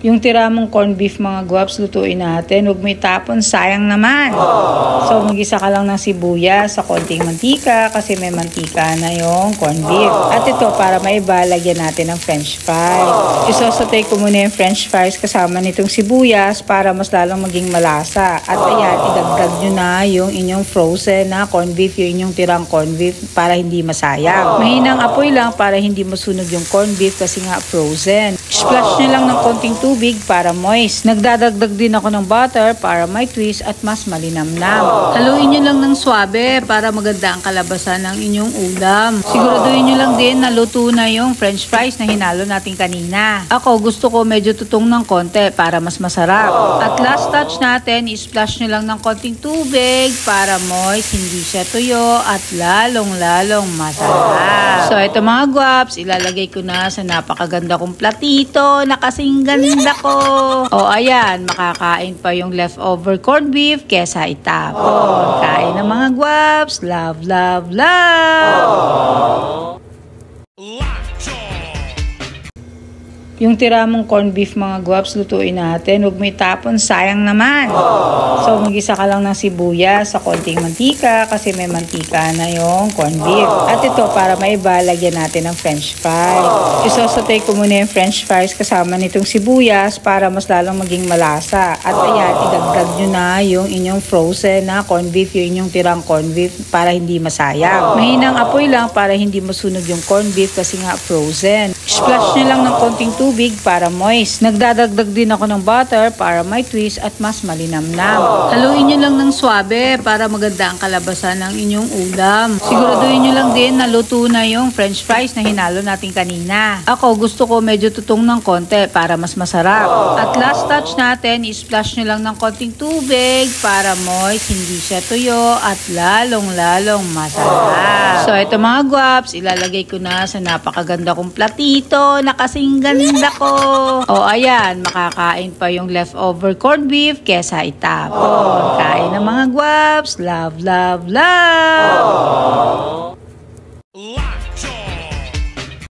Yung tira mong corned beef mga guwaps, lutuin natin. Huwag mo itapon, sayang naman. So, mag-isa ka lang ng sibuyas sa konting mantika kasi may mantika na yung corned beef. At ito, para maiba, lagyan natin ng french fries. Isosotay ko muna yung french fries kasama nitong sibuyas para mas lalong maging malasa. At ayan, idagdag nyo na yung inyong frozen na corned beef, yung inyong tirang corned beef para hindi masayang. Mahinang apoy lang para hindi masunog yung corned beef kasi nga frozen. Splash nyo lang ng konting tubig para moist. Nagdadagdag din ako ng butter para may twist at mas malinamnam. Haluin nyo lang ng swabe para maganda ang kalabasan ng inyong ulam. Siguraduhin nyo lang din na luto na yung french fries na hinalo natin kanina. Ako gusto ko medyo tutong ng konti para mas masarap. At last touch natin, i-splash nyo lang ng konting tubig para moist, hindi siya tuyo at lalong masarap. So ito mga guwaps, ilalagay ko na sa napakaganda kong platito na kasing ganda ko. O ayan, makakain pa yung leftover corned beef kesa itapon. Kain ng mga guwaps. Love, love, love! Yung tira mong corned beef mga guwaps, lutuin natin. Huwag mo itapon, sayang naman. So, mag-isa ka lang ng sibuyas sa konting mantika kasi may mantika na yung corned beef. At ito, para maiba, lagyan natin ng french fries. Isosotay ko muna yung french fries kasama nitong sibuyas para mas lalong maging malasa. At ayan, idagdag nyo na yung inyong frozen na corned beef, yung inyong tirang corned beef para hindi masayang. Mahinang apoy lang para hindi masunog yung corned beef kasi nga frozen. Splash nyo lang ng konting tubig para moist. Nagdadagdag din ako ng butter para may twist at mas malinamnam. Haluin nyo lang ng swabe para maganda ang kalabasan ng inyong ulam. Siguraduhin nyo lang din na luto na yung french fries na hinalo natin kanina. Ako gusto ko medyo tutong ng konti para mas masarap. At last touch natin, i-splash nyo lang ng konting tubig para moist, hindi siya tuyo at lalong masarap. So ito mga guwaps, ilalagay ko na sa napakaganda kong platito na kasing ganda ko. O ayan, makakain pa yung leftover corned beef kesa itapon. Kain ng mga guwaps. Love, love, love!